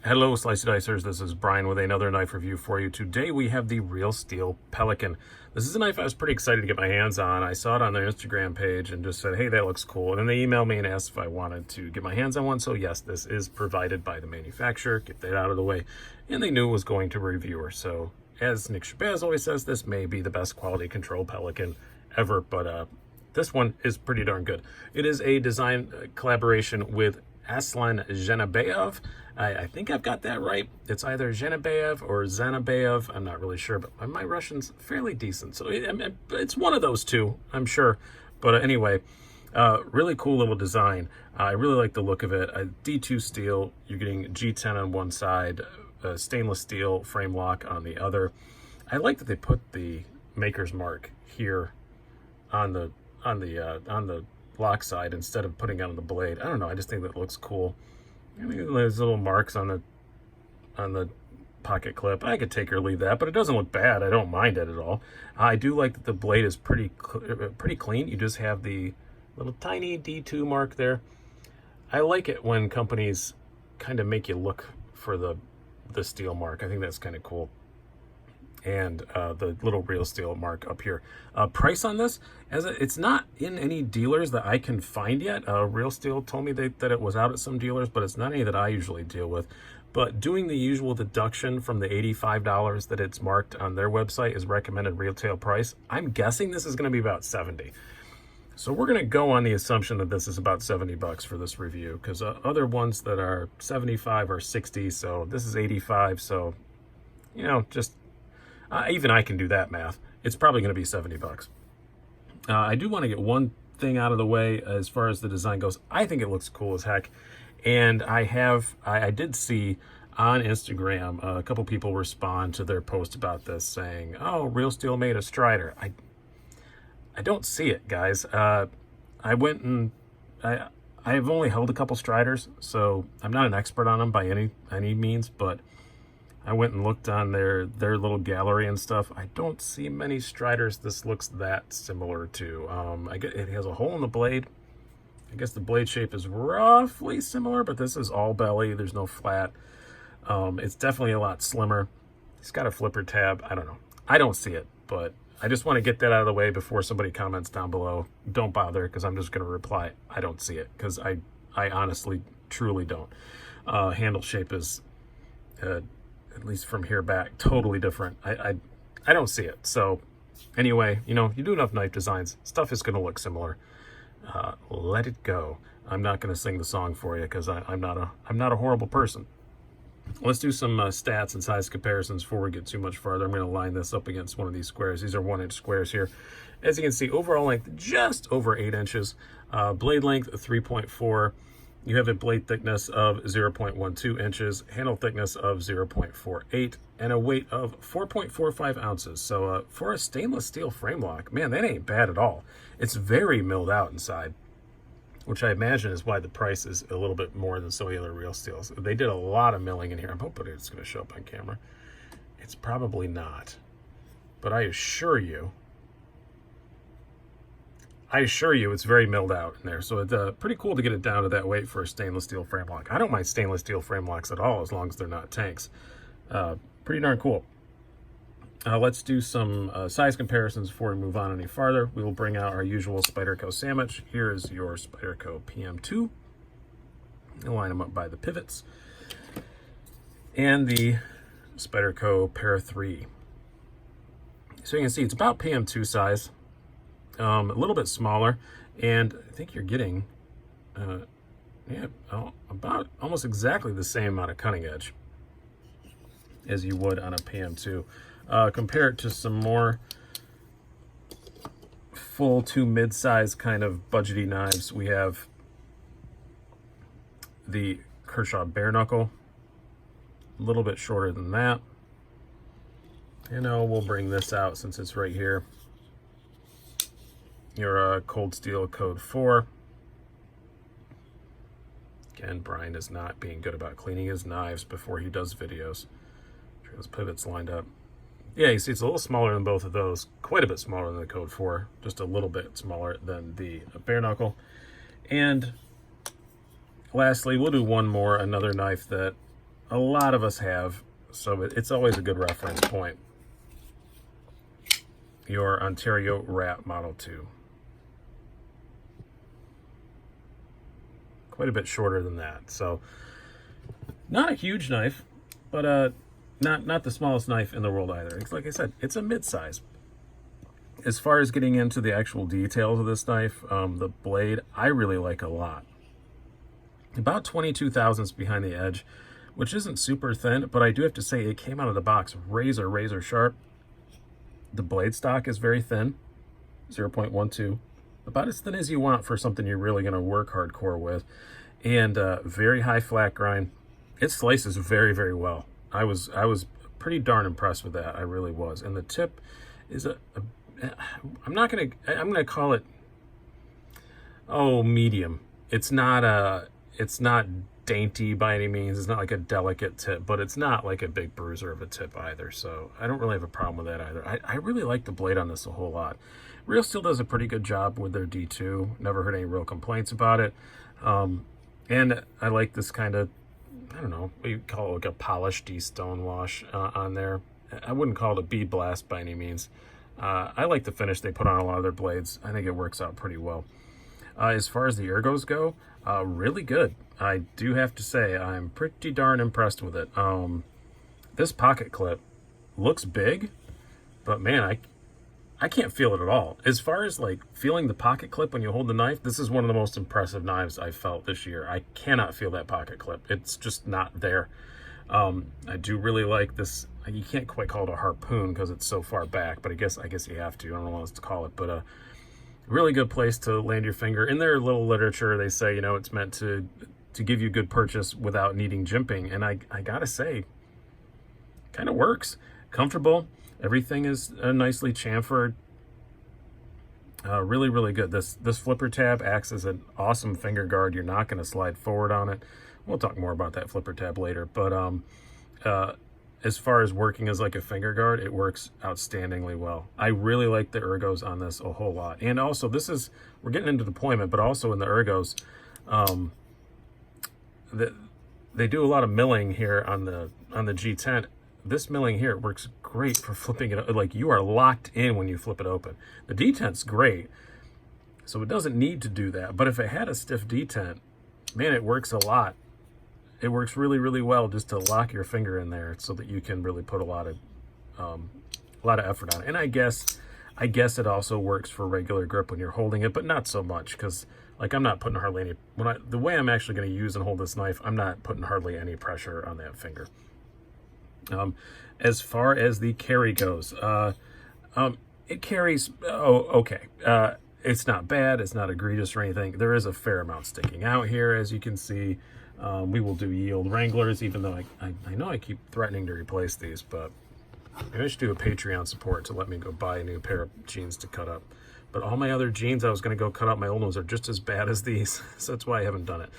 Hello, Slicey Dicers. This is Brian with another knife review for you. Today we have the Real Steel Pelican. This is a knife I was pretty excited to get my hands on. I saw it on their Instagram page and just said, hey, that looks cool. And then they emailed me and asked if I wanted to get my hands on one. So yes, this is provided by the manufacturer. Get that out of the way. And they knew it was going to a reviewer. So as Nick Shabazz always says, this may be the best quality control Pelican ever. But this one is pretty darn good. It is a design collaboration with Aslan Zhenebaev. I think I've got that right. It's either Zhenebaev or Zanabaev. I'm not really sure, but my Russian's fairly decent. So it's one of those two, I'm sure. But anyway, really cool little design. I really like the look of it. D2 steel, you're getting G10 on one side, stainless steel frame lock on the other. I like that they put the maker's mark here on the lock side instead of putting it on the blade. I don't know. I just think that looks cool. I think there's little marks on the pocket clip. I could take or leave that, but it doesn't look bad. I don't mind it at all. I do like that the blade is pretty clean. You just have the little tiny D2 mark there. I like it when companies kind of make you look for the steel mark. I think that's kind of cool. And the little Real Steel mark up here. Price on this, it's not in any dealers that I can find yet. Real Steel told me that it was out at some dealers, but it's not any that I usually deal with. But doing the usual deduction from the $85 that it's marked on their website is recommended retail price, I'm guessing this is going to be about $70. So we're going to go on the assumption that this is about $70 for this review, because other ones that are 75 or 60, so this is 85. So, you know, just even I can do that math. It's probably going to be $70. I do want to get one thing out of the way as far as the design goes. I think it looks cool as heck. And I did see on Instagram a couple people respond to their post about this saying, oh, Real Steel made a Strider. I don't see it, guys. I went and I've only held a couple Striders, so I'm not an expert on them by any means, but I went and looked on their little gallery and stuff. I don't see many Striders this looks that similar to. I guess it has a hole in the blade. I guess the blade shape is roughly similar, but this is all belly. There's no flat. It's definitely a lot slimmer. It's got a flipper tab. I don't know. I don't see it, but I just want to get that out of the way before somebody comments down below. Don't bother, because I'm just going to reply, I don't see it, because I honestly, truly don't. Handle shape is... at least from here back, totally different. I don't see it. So anyway, you know, you do enough knife designs, stuff is going to look similar. Let it go. I'm not going to sing the song for you because I'm not a horrible person. Let's do some stats and size comparisons before we get too much farther. I'm going to line this up against one of these squares. These are 1-inch squares here. As you can see, overall length just over 8 inches. Blade length 3.4. You have a blade thickness of 0.12 inches, handle thickness of 0.48, and a weight of 4.45 ounces. So for a stainless steel frame lock, man, that ain't bad at all. It's very milled out inside, which I imagine is why the price is a little bit more than some of the other Real Steels. They did a lot of milling in here. I'm hoping it's going to show up on camera. It's probably not. But I assure you it's very milled out in there. So it's pretty cool to get it down to that weight for a stainless steel frame lock. I don't mind stainless steel frame locks at all, as long as they're not tanks. Pretty darn cool. Let's do some size comparisons before we move on any farther. We will bring out our usual Spyderco sandwich. Here is your Spyderco PM2. You'll line them up by the pivots. And the Spyderco Para 3. So you can see it's about PM2 size. A little bit smaller, and I think you're getting about almost exactly the same amount of cutting edge as you would on a PM2. Compare it to some more full to mid-size kind of budgety knives. We have the Kershaw Bare-Knuckle, a little bit shorter than that. You know, we'll bring this out since it's right here. Your Cold Steel Code 4. Again, Brian is not being good about cleaning his knives before he does videos. Those pivots lined up. Yeah, you see it's a little smaller than both of those. Quite a bit smaller than the Code 4. Just a little bit smaller than the Bare-Knuckle. And lastly, we'll do one more, another knife that a lot of us have, so it's always a good reference point. Your Ontario Rat Model 2. Quite a bit shorter than that. So not a huge knife, but not the smallest knife in the world either. It's, like I said, it's a mid-size. As far as getting into the actual details of this knife, the blade, I really like a lot. About 22 thousandths behind the edge, which isn't super thin, but I do have to say it came out of the box razor sharp. The blade stock is very thin, 0.12. About as thin as you want for something you're really going to work hardcore with, and very high flat grind. It slices very well. I was pretty darn impressed with that. I really was. And the tip is I'm gonna call it medium. It's not dainty by any means. It's not like a delicate tip, but it's not like a big bruiser of a tip either. So I don't really have a problem with that either. I really like the blade on this a whole lot. Real Steel does a pretty good job with their D2. Never heard any real complaints about it. And I like this kind of, I don't know, you call it like a polished stone wash on there. I wouldn't call it a bead blast by any means. I like the finish they put on a lot of their blades. I think it works out pretty well. As far as the ergos go, really good. I do have to say, I'm pretty darn impressed with it. This pocket clip looks big, but man, I can't feel it at all. As far as like feeling the pocket clip when you hold the knife, this is one of the most impressive knives I've felt this year. I cannot feel that pocket clip. It's just not there. I do really like this. You can't quite call it a harpoon because it's so far back, but I guess you have to. I don't know what else to call it, but really good place to land your finger. In their little literature, they say, you know, it's meant to give you good purchase without needing jimping, and I gotta say, kind of works. Comfortable. Everything is nicely chamfered. Really good. This flipper tab acts as an awesome finger guard. You're not going to slide forward on it. We'll talk more about that flipper tab later. But as far as working as like a finger guard, it works outstandingly well. I really like the ergos on this a whole lot. And also, we're getting into deployment, but also in the ergos, they do a lot of milling here on the G10. This milling here works great for flipping it. Like, you are locked in when you flip it open. The detent's great, so it doesn't need to do that. But if it had a stiff detent, man, it works a lot. It works really well just to lock your finger in there so that you can really put a lot of effort on it. And I guess it also works for regular grip when you're holding it, but not so much, because like I'm not putting hardly any, the way I'm actually going to use and hold this knife, I'm not putting hardly any pressure on that finger. As far as the carry goes, it carries, okay. It's not bad. It's not egregious or anything. There is a fair amount sticking out here, as you can see. We will do yield Wranglers, even though I know I keep threatening to replace these, but maybe I should do a Patreon support to let me go buy a new pair of jeans to cut up. But all my other jeans I was going to go cut up, my old ones, are just as bad as these, so that's why I haven't done it.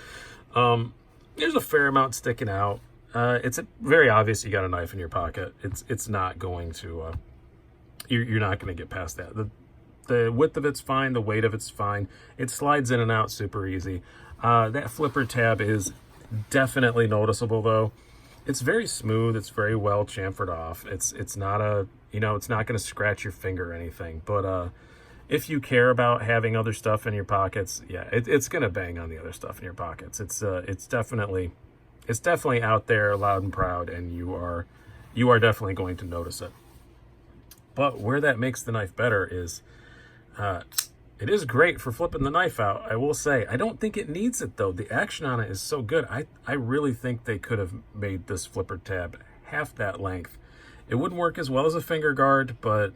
There's a fair amount sticking out. It's very obvious you got a knife in your pocket. It's not going to, you're not going to get past that. The width of it's fine. The weight of it's fine. It slides in and out super easy. That flipper tab is definitely noticeable though. It's very smooth. It's very well chamfered off. It's not it's not going to scratch your finger or anything. But if you care about having other stuff in your pockets, yeah, it's going to bang on the other stuff in your pockets. It's definitely out there, loud and proud, and you are definitely going to notice it. But where that makes the knife better is it is great for flipping the knife out. I will say, I don't think it needs it though. The action on it is so good. I really think they could have made this flipper tab half that length. It wouldn't work as well as a finger guard, but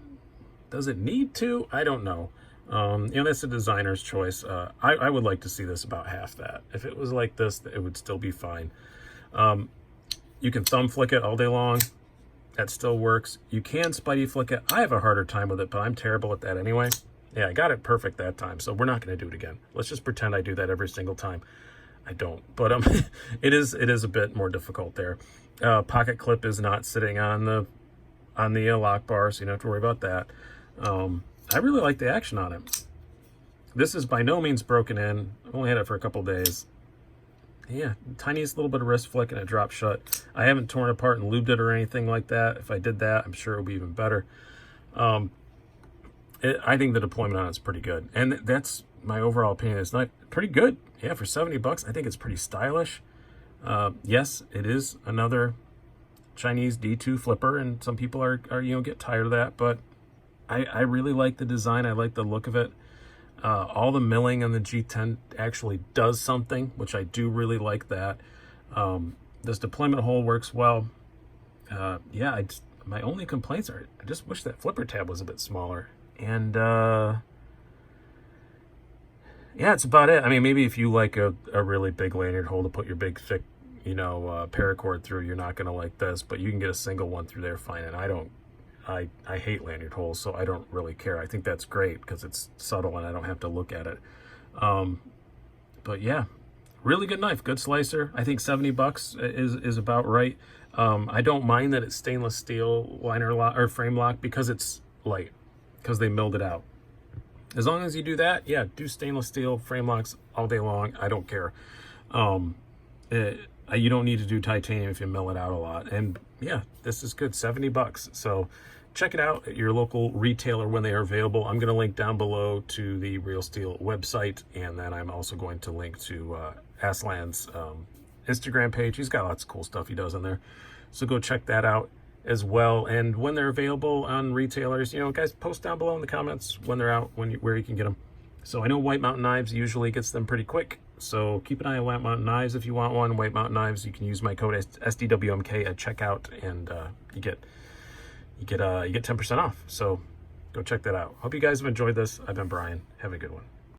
does it need to? I don't know. That's a designer's choice. I would like to see this about half that. If it was like this, it would still be fine. You can thumb flick it all day long. That still works. You can spidey flick it. I have a harder time with it, but I'm terrible at that anyway. Yeah, I got it perfect that time, so we're not going to do it again. Let's just pretend I do that every single time. I don't, but it is a bit more difficult there. Pocket clip is not sitting on the lock bar, so you don't have to worry about that. I really like the action on it. This is by no means broken in. I've only had it for a couple days. Yeah, tiniest little bit of wrist flick and it drops shut. I haven't torn it apart and lubed it or anything like that. If I did that, I'm sure it would be even better. I think the deployment on it's pretty good, and that's my overall opinion. It's not pretty good. Yeah, for 70 bucks, I think it's pretty stylish. Yes, it is another Chinese D2 flipper, and some people are get tired of that, but I really like the design. I like the look of it. All the milling on the G10 actually does something, which I do really like that. This deployment hole works well. Yeah, my only complaints are I just wish that flipper tab was a bit smaller. And yeah, it's about it. I mean, maybe if you like a really big lanyard hole to put your big thick, paracord through, you're not going to like this, but you can get a single one through there fine. And I hate lanyard holes, so I don't really care. I think that's great because it's subtle and I don't have to look at it. But yeah, really good knife, good slicer. I think 70 bucks is about right. I don't mind that it's stainless steel liner lock or frame lock because it's light, because they milled it out. As long as you do that, yeah, do stainless steel frame locks all day long. I don't care. You don't need to do titanium if you mill it out a lot. And yeah, this is good, 70 bucks. So check it out at your local retailer when they are available. I'm going to link down below to the Real Steel website, and then I'm also going to link to Aslan's Instagram page. He's got lots of cool stuff he does on there. So go check that out as well. And when they're available on retailers, guys, post down below in the comments when they're out, where you can get them. So I know White Mountain Knives usually gets them pretty quick, so keep an eye on White Mountain Knives if you want one. White Mountain Knives, you can use my code SDWMK at checkout, and you get 10% off. So go check that out. Hope you guys have enjoyed this. I've been Brian. Have a good one.